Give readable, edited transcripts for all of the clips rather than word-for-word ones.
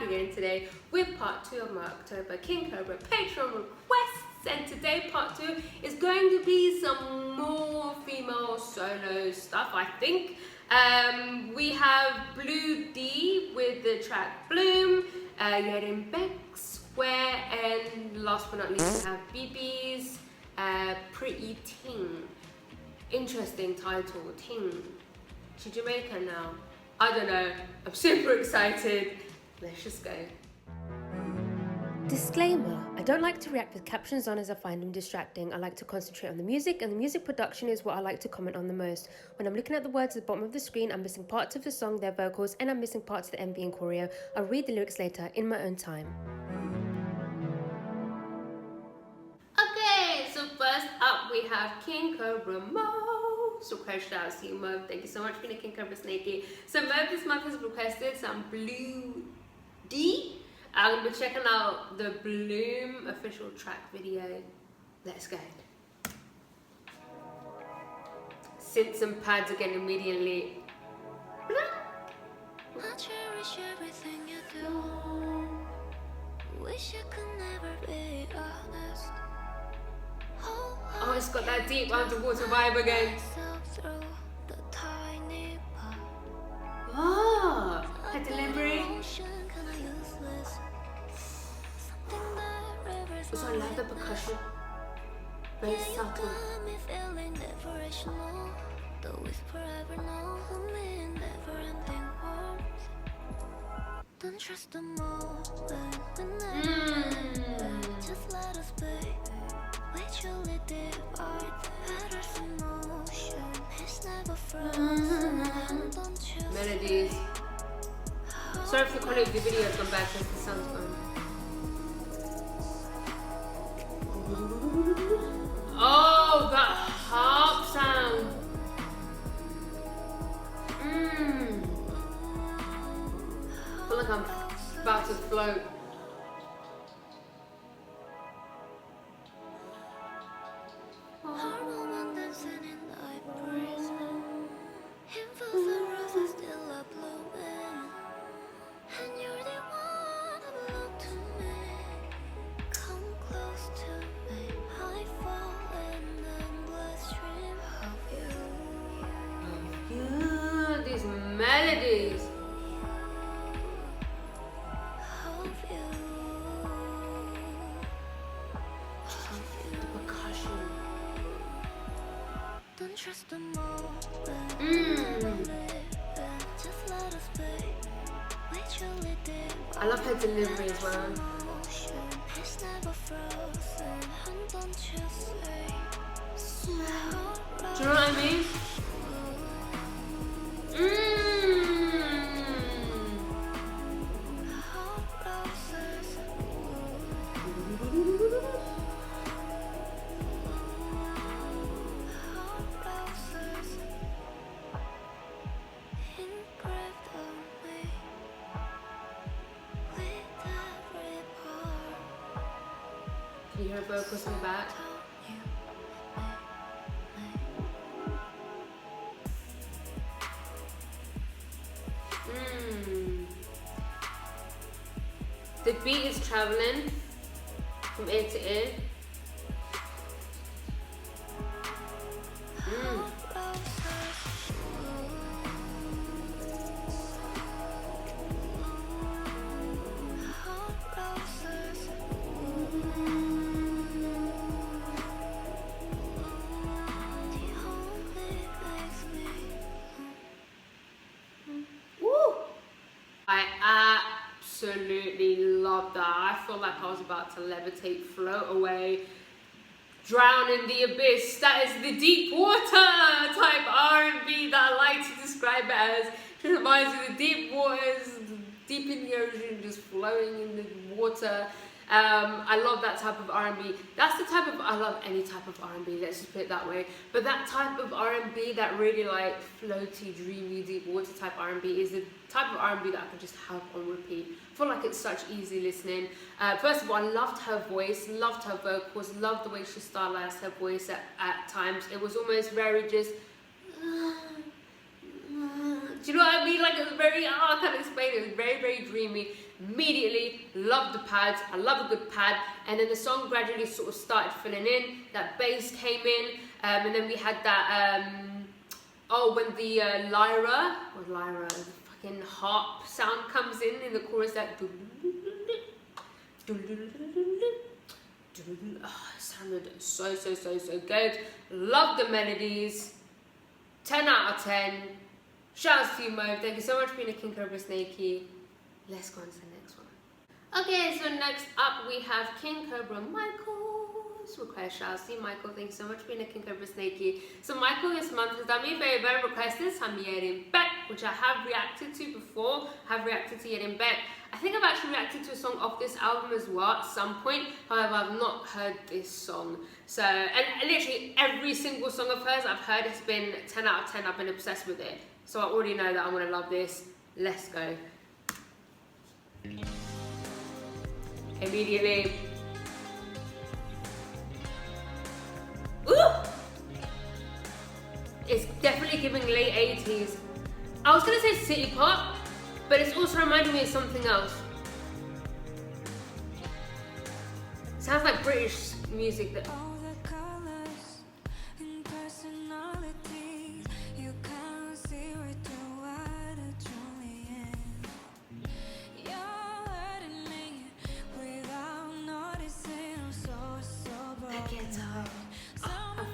again today with part 2 of my October King Cobra Patreon requests, and today part 2 is going to be some more female solo stuff, I think. We have Blue.D with the track Bloom, Yerin Baek, Square, and last but not least we have BIBI's Pt.2. Interesting title, Ting. She's Jamaican now. I don't know. I'm super excited. Let's just go. Disclaimer, I don't like to react with captions on as I find them distracting. I like to concentrate on the music, and the music production is what I like to comment on the most. When I'm looking at the words at the bottom of the screen, I'm missing parts of the song, their vocals, and I'm missing parts of the MV and choreo. I'll read the lyrics later in my own time. Okay, so first up we have King Cobra Mo. So shout out to you, Mo. Thank you so much for being a King Cobra Snakey. So Mo this month has requested some Blue.D. I'm gonna be checking out the Bloom official track video. Let's go. Synths and pads again immediately. I cherish everything you do. Wish I could never be honest. Oh, it's got that deep underwater vibe again. Oh, her delivery. Also, I love the percussion. Very subtle. Don't trust the moment. Just let us be. We truly did art. Patterns in motion. It's never frozen. Don't you Melodies. Sorry if the quality of the video has gone back because the sound's gone. Oh, that harp sound. I feel like I'm about to float. Melodies. The percussion. don't trust the moment. Just let us be. We truly did. I love her delivery as well. It's never frozen. And don't you say. Do you know what I mean? Can you hear her vocals in the back? The beat is traveling from ear to ear. I absolutely love that. I feel like I was about to levitate, float away, drown in the abyss. That is the deep water type R&B that I like to describe it as. It reminds me of the deep waters, deep in the ocean, just flowing in the water. I love that type of R&B. That's the type of, I love any type of R&B, let's just put it that way. But that type of R&B, that really like floaty, dreamy, deep water type R&B is the type of R&B that I can just have on repeat. I feel like it's such easy listening. First of all, I loved her voice, loved her vocals, loved the way she stylized her voice at times. It was almost very just Do you know what I mean? Like, it was very, I can't explain it. It was very, very dreamy. Immediately loved the pads. I love a good pad. And then the song gradually sort of started filling in. That bass came in, and then we had that. When the lyra, the fucking harp sound comes in the chorus. That. Oh, it sounded so good. Love the melodies. 10 out of 10. Shout out to you, Mo. Thank you so much for being a King Cobra Snakey. Let's go on to the next one. Okay, so next up we have King Cobra Michael's request. Shout out to you, Michael. Thank you so much for being a King Cobra Snakey. So Michael this month has done me a very request. This time Yerin Baek, which I have reacted to before. Have reacted to Yerin Baek. I think I've actually reacted to a song off this album as well at some point. However, I've not heard this song. So, and literally every single song of hers I've heard, it's been 10 out of 10. I've been obsessed with it. So I already know that I'm gonna love this. Let's go. Immediately. Ooh! It's definitely giving late 80s. I was gonna say city pop, but it's also reminding me of something else. Sounds like British music that.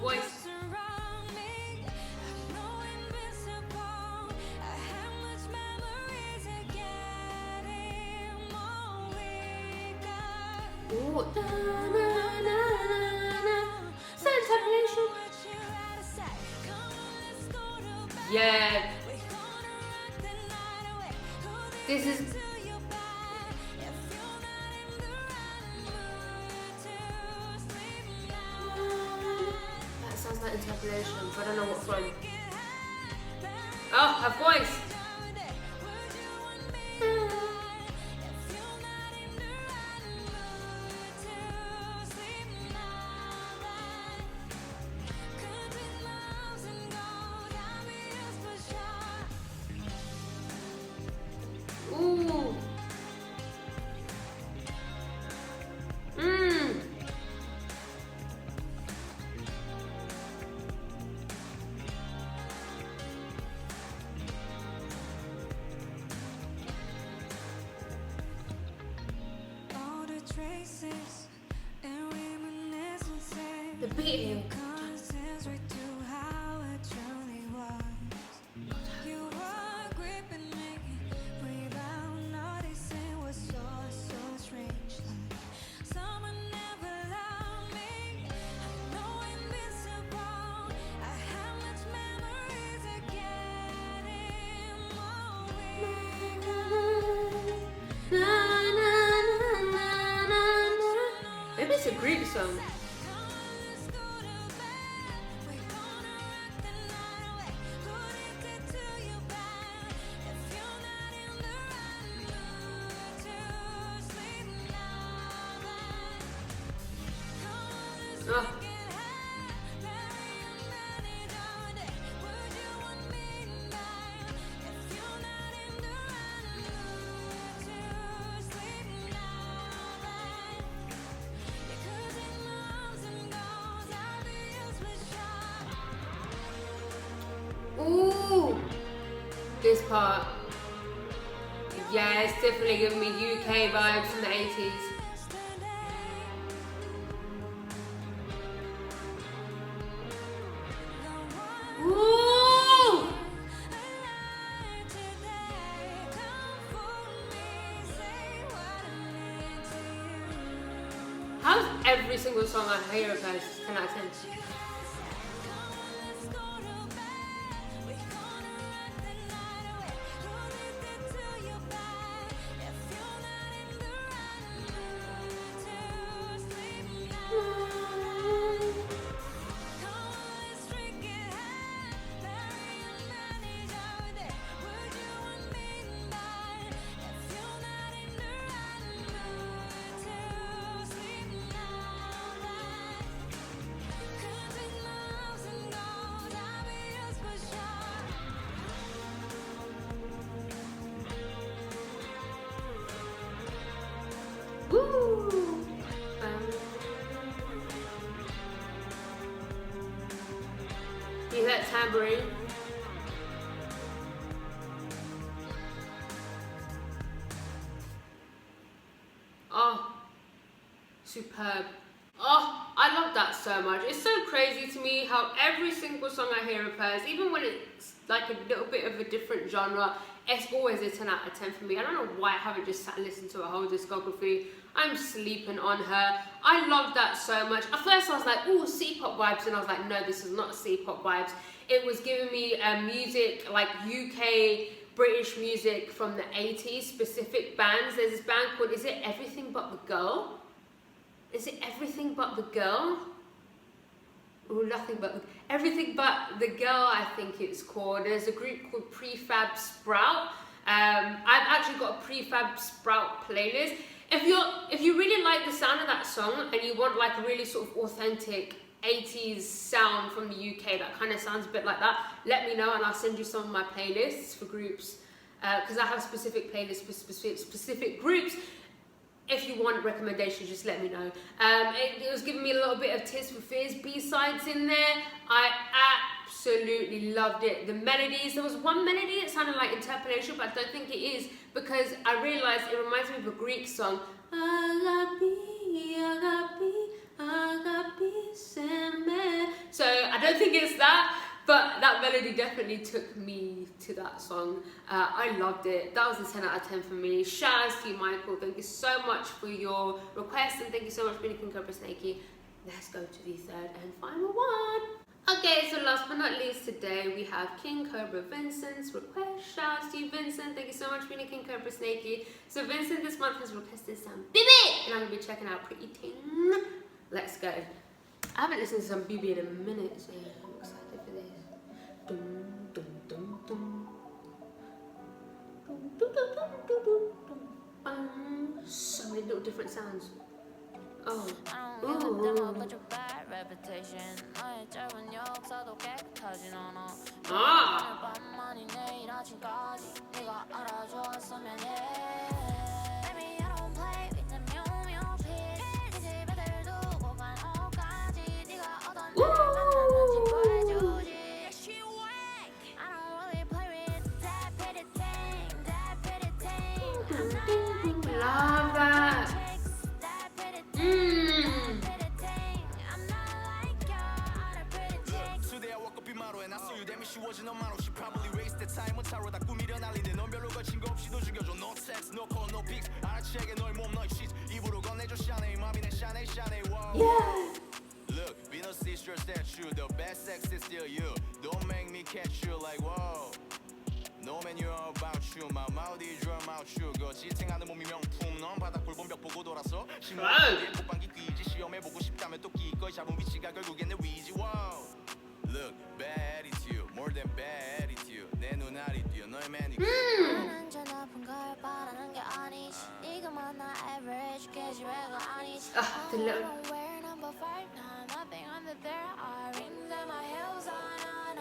Voice. Ooh. Yeah. This is. Sounds like interpolation, but I don't know what from. Oh, her voice! Ooh! The beat. Maybe it's a Greek song. Oh. Ooh, this part. Yeah, it's definitely giving me UK vibes from the 80s. Ooh! How's every single song I hear of hers 10 out of 10? tambourine. Oh, superb. Oh, I love that so much. It's so crazy to me how every single song I hear of hers, even when it's like a little bit of a different genre, it's always a 10 out of 10 for me. I don't know why I haven't just sat and listened to her whole discography. I'm sleeping on her. I love that so much. At first I was like, ooh, C-pop vibes, and I was like, no, this is not C-pop vibes. It was giving me music, like UK, British music from the 80s, specific bands. There's this band called, is it Everything But the Girl? Is it Everything But the Girl? Oh, Everything But the Girl, I think it's called. There's a group called Prefab Sprout. I've actually got a Prefab Sprout playlist. If you really like the sound of that song and you want like a really sort of authentic 80s sound from the UK that kind of sounds a bit like that, let me know and I'll send you some of my playlists for groups, because I have specific playlists for specific groups. If you want recommendations, just let me know. It was giving me a little bit of Tears for Fears B-sides in there. I absolutely loved it. The melodies, there was one melody that sounded like interpolation, but I don't think it is, because I realised it reminds me of a Greek song. So I don't think it's that, but that melody definitely took me to that song. I loved it. That was a 10 out of 10 for me. Shout out to you, Michael. Thank you so much for your request, and thank you so much for King Cobra Snakey. Let's go to the third and final one. Okay, so last but not least today we have King Cobra Vincent's request. Shout out to you, Vincent. Thank you so much for King Cobra Snakey. So Vincent this month has requested some BIBI, and I'm gonna be checking out Pretty Ting. Let's go. I haven't listened to some BIBI in a minute, so I'm excited for this. Dum, dum, dum, dum. Dum, dum, dum, dum, dum, dum, dum. So many little different sounds. Oh. Love that. Today I woke up in Maro and I saw you. That means she wasn't on Maro. She probably raced the time. 못 타러 다 꾸미려 날리는데 넌 별로 거친 거 없이도 죽여줘. No text, no call, no pics. 알아채게 너의 몸, 너의 shit. 입으로 건네줘 샤네. 맘이 내 샤네, 샤네. Look, Venus is your statue. The best sex is still you. Don't make me catch you like whoa. No man, you're about you. My mouth is your mouth sugar. 지탱하는 몸이 명품. 넌 바닥 볼 벽 보고 돌아서. 신문에 폭방기 뛰지. 시험해보고 싶다면 또 기꺼이 잡은 위치가 결국엔 내 위지. Wow. Look, bad attitude. More than bad attitude. 내 눈알이 뛰어 너의 manicure. 나는 저 높은 걸 바라는 게 아니지. 네가 만나 average 계집애가 아니지. I don't wear number 5 now. Nothing under there. I rings and my heels on.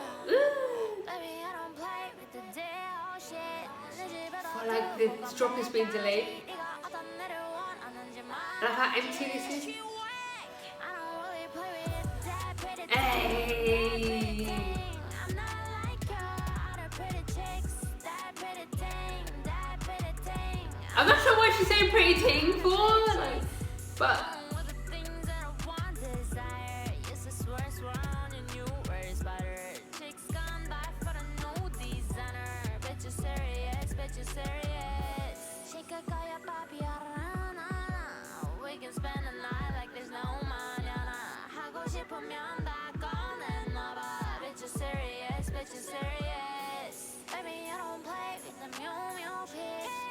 Baby, I don't play with the deal shit. I like this drop is being delayed. I love how empty this is. Hey. I'm not sure what she's saying Pretty Ting for, like, but we can spend the night like there's no mañana. 하고 싶으면 다 꺼내놔봐. Bitch, you're serious, bitch, you're serious. Baby, I don't play with the 묘묘피.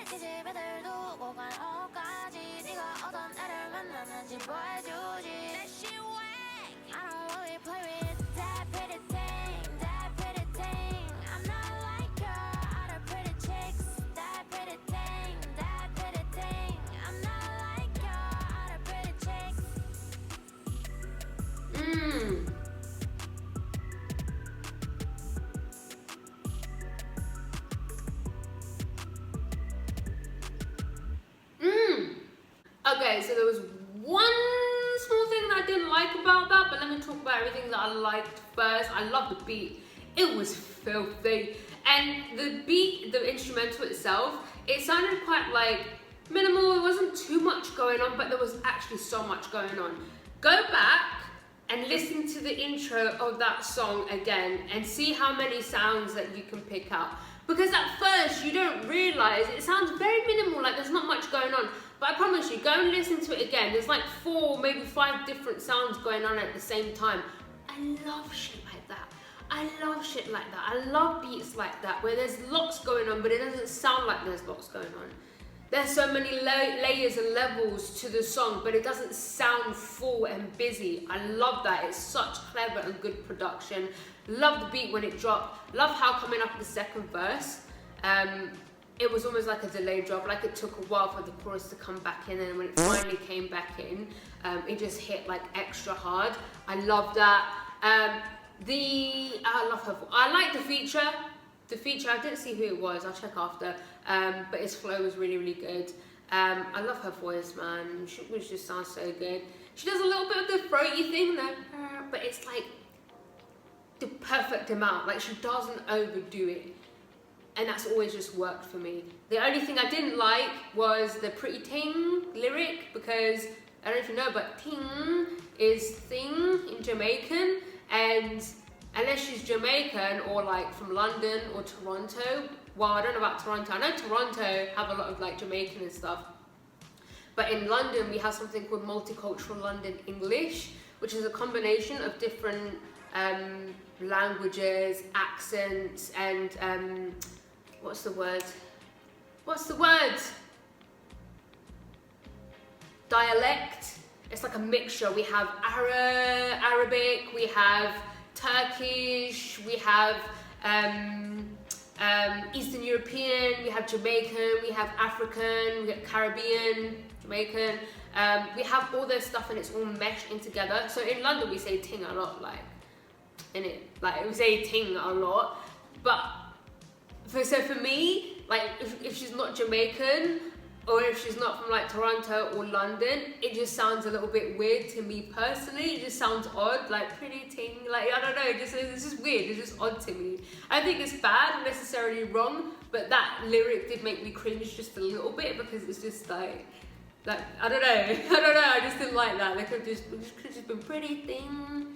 이 집애들 두고 간 옷까지. 네가 어떤 애를 만났는지 보여주지. That shit whack. I don't really play with that pretty thing, that pretty thing. I'm not like your other pretty chicks. That pretty thing, that pretty thing. I'm not like your other pretty chicks. Okay, so there was one small thing that I didn't like about that, but let me talk about everything that I liked first. I love the beat. it was filthy. And the beat, the instrumental itself, it sounded quite like minimal. It wasn't too much going on, but there was actually so much going on. Go back and listen to the intro of that song again and see how many sounds that you can pick out. Because at first you don't realise, it sounds very minimal, like there's not much going on. But I promise you, go and listen to it again. There's like 4, maybe 5 different sounds going on at the same time. I love shit like that. I love shit like that. I love beats like that, where there's lots going on, but it doesn't sound like there's lots going on. There's so many layers and levels to the song, but it doesn't sound full and busy. I love that. It's such clever and good production. Love the beat when it dropped. Love how coming up the second verse, it was almost like a delayed drop. Like it took a while for the chorus to come back in, and when it finally came back in, it just hit like extra hard. I love that. I love her. I like the feature. The feature, I didn't see who it was, I'll check after, but his flow was really, really good. I love her voice, man, she just sounds so good. She does a little bit of the throaty thing, but it's like the perfect amount, like she doesn't overdo it. And that's always just worked for me. The only thing I didn't like was the pretty ting lyric, because, I don't know if you know, but ting is thing in Jamaican, and unless she's Jamaican or like from London or Toronto, well, I don't know about Toronto. I know Toronto have a lot of like Jamaican and stuff. But in London, we have something called Multicultural London English, which is a combination of different languages, accents, and what's the word? Dialect. It's like a mixture. We have Arabic, we have Turkish, we have Eastern European, we have Jamaican, we have African, we have Caribbean, Jamaican. We have all this stuff and it's all meshed in together. So in London we say ting a lot, like, innit? Like we say ting a lot. But so for me, like if she's not Jamaican, or if she's not from like Toronto or London, it just sounds a little bit weird to me personally. It just sounds odd, like pretty ting, like I don't know, it's just weird, it's just odd to me. I think it's bad, necessarily wrong, but that lyric did make me cringe just a little bit, because it's just like I don't know, I just didn't like that. They could just been pretty thing,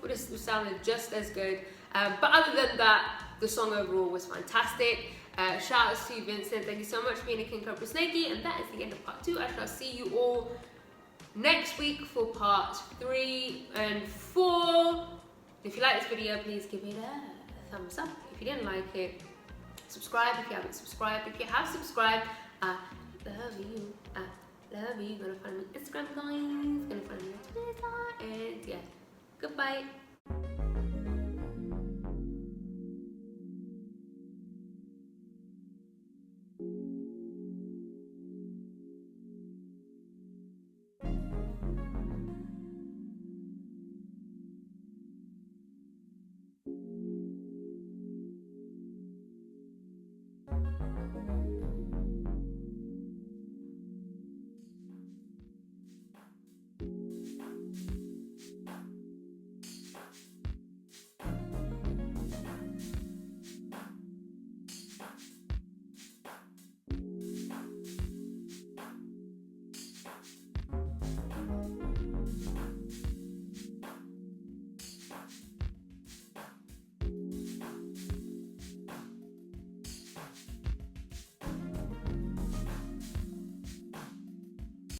would have sounded just as good. But other than that, the song overall was fantastic. Shout outs to you, Vincent. Thank you so much for being a King Cobra Snakey, and that is the end of part 2. I shall see you all next week for part 3 and 4. If you like this video, please give it a thumbs up. If you didn't like it, subscribe if you haven't subscribed. If you have subscribed, I love you. I love you. You're gonna find me on Instagram, guys. Gonna find me on Twitter, and yeah, goodbye.